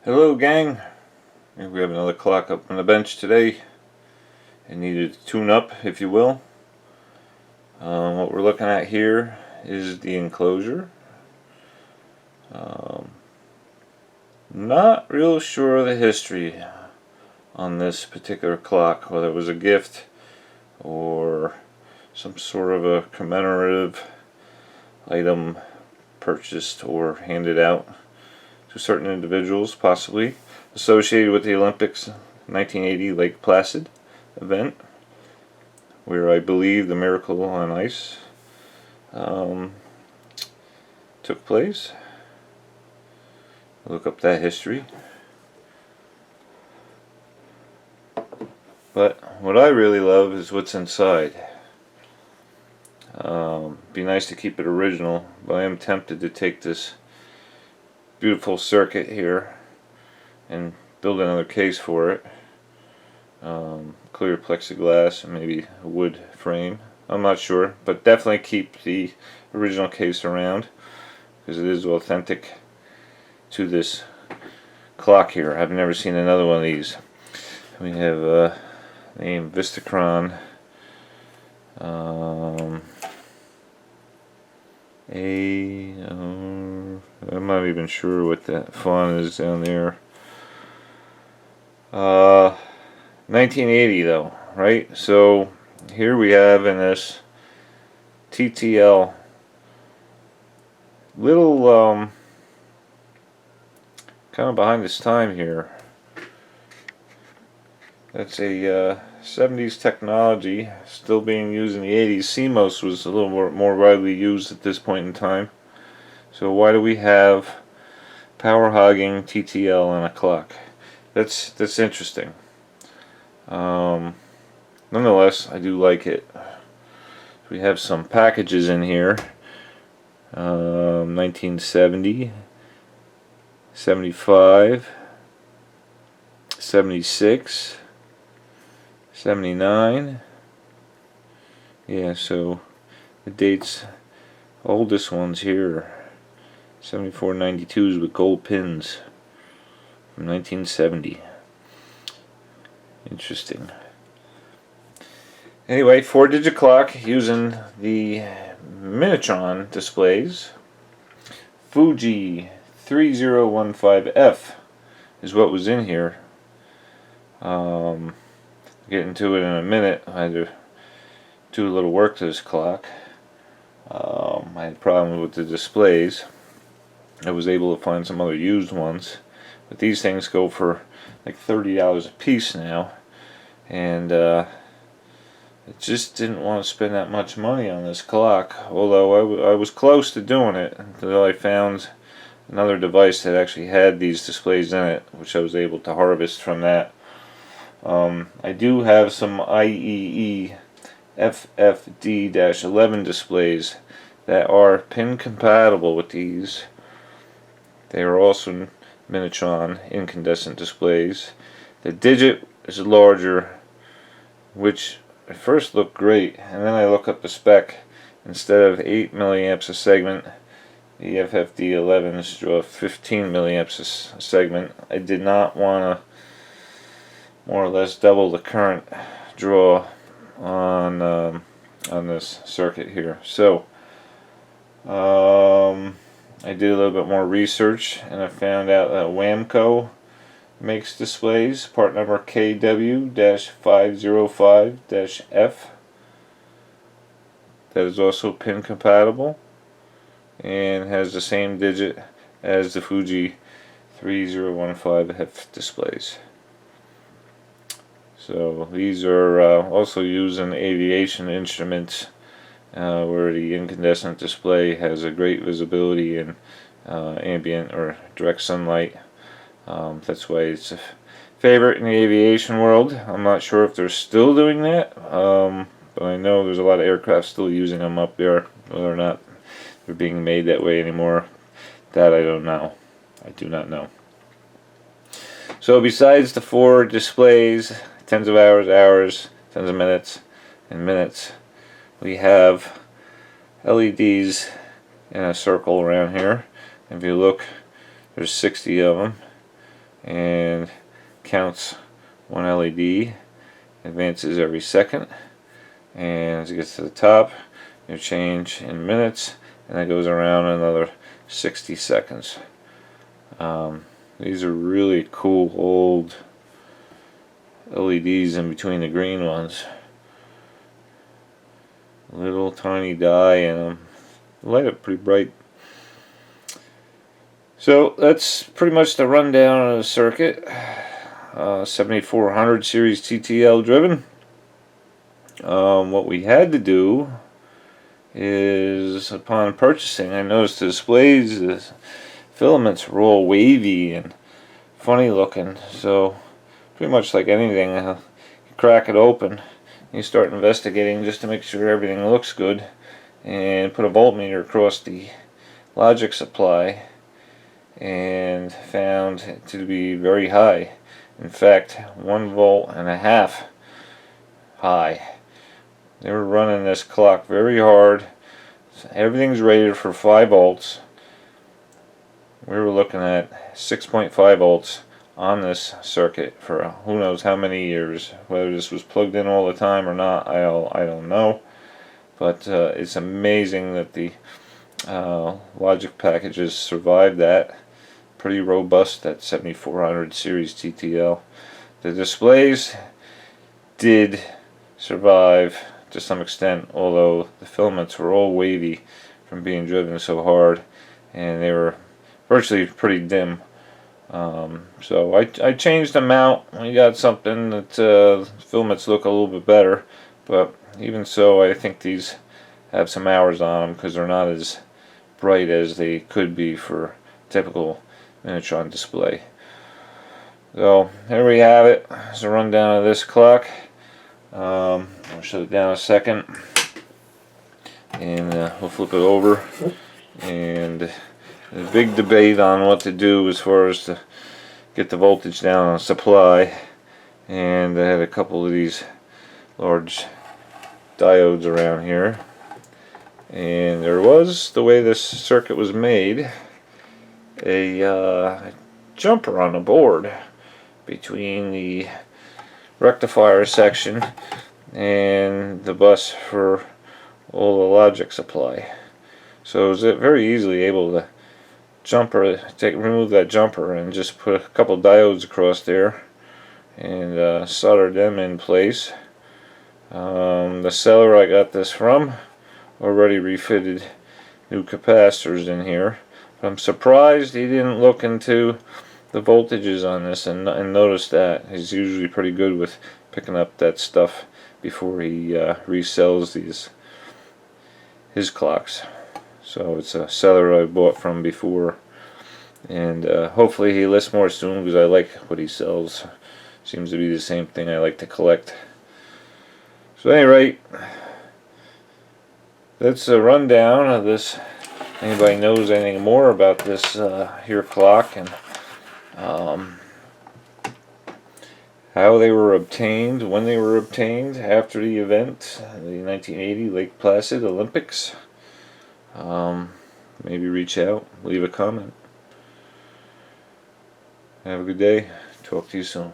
Hello gang, we have another clock up on the bench today. It needed to tune up, if you will. What we're looking at here is the enclosure. Not real sure of the history on this particular clock, whether it was a gift or some sort of a commemorative item purchased or handed out to certain individuals, possibly associated with the Olympics 1980 Lake Placid event, where I believe the Miracle on Ice took place. Look up that history. But what I really love is what's inside. Be nice to keep it original, but I am tempted to take this beautiful circuit here and build another case for it. Clear plexiglass and maybe a wood frame. I'm not sure, but definitely keep the original case around because it is authentic to this clock here. I've never seen another one of these. We have name Vistacron. I'm not even sure what that font is down there. 1980 though, right? So here we have in this TTL little kind of behind its time here. That's a 70s technology still being used in the 80s. CMOS was a little more widely used at this point in time. So why do we have power hogging TTL on a clock? That's interesting. Nonetheless, I do like it. We have some packages in here. 1970, 75, 76, 79. Yeah, so the dates, oldest ones here, 7492s with gold pins from 1970. Interesting. Anyway, 4-digit clock using the Minitron Displays. Fuji 3015F is what was in here. Get into it in a minute. I had to do a little work to this clock. I had a problem with the displays. I was able to find some other used ones, but these things go for like $30 a piece now, and I just didn't want to spend that much money on this clock, although I was close to doing it until I found another device that actually had these displays in it, which I was able to harvest from that. I do have some IEE FFD-11 displays that are pin compatible with these. They are also Minitron incandescent displays. The digit is larger, which at first looked great, and then I look up the spec. Instead of 8 milliamps a segment, the FFD11s draw 15 milliamps a segment. I did not want to more or less double the current draw on this circuit here. So I did a little bit more research, and I found out that Wamco makes displays, part number KW-505-F, that is also pin compatible and has the same digit as the Fuji 3015F displays. So these are also used in aviation instruments, where the incandescent display has a great visibility in ambient or direct sunlight. That's why it's a favorite in the aviation world. I'm not sure if they're still doing that, but I know there's a lot of aircraft still using them up there. Whether or not they're being made that way anymore, that I don't know. I do not know. So besides the 4 displays, tens of hours, tens of minutes, and minutes, we have LEDs in a circle around here. If you look, there's 60 of them, and counts one LED, advances every second, and as it gets to the top, you change in minutes, and that goes around another 60 seconds. These are really cool old LEDs in between the green ones. Little tiny die in them. Light up pretty bright. So that's pretty much the rundown of the circuit. 7400 series TTL driven. What we had to do is, upon purchasing, I noticed the displays, the filaments were all wavy and funny looking. So pretty much like anything, you crack it open, you start investigating just to make sure everything looks good, and put a voltmeter across the logic supply and found it to be very high. In fact, 1.5 volts high. They were running this clock very hard. Everything's rated for 5 volts. We were looking at 6.5 volts on this circuit for who knows how many years. Whether this was plugged in all the time or not, I don't know. But it's amazing that the logic packages survived that. Pretty robust, that 7400 series TTL. The displays did survive to some extent, although the filaments were all wavy from being driven so hard, and they were virtually pretty dim. So I changed them out. I got something that filaments look a little bit better, but even so, I think these have some hours on them because they're not as bright as they could be for typical Minitron display. So there we have it. It's a rundown of this clock. I'll shut it down a second, and we'll flip it over. And there's a big debate on what to do as far as to get the voltage down on supply. And I had a couple of these large diodes around here, and there was, the way this circuit was made, a jumper on the board between the rectifier section and the bus for all the logic supply. So I was very easily able to remove that jumper and just put a couple diodes across there and solder them in place. The seller I got this from already refitted new capacitors in here. I'm surprised he didn't look into the voltages on this and notice that. He's usually pretty good with picking up that stuff before he resells his clocks. So it's a seller I bought from before, and hopefully he lists more soon because I like what he sells. Seems to be the same thing I like to collect. So at any rate, that's a rundown of this. Anybody knows anything more about this here clock and how they were obtained, when they were obtained after the event, the 1980 Lake Placid Olympics, maybe reach out, leave a comment. Have a good day. Talk to you soon.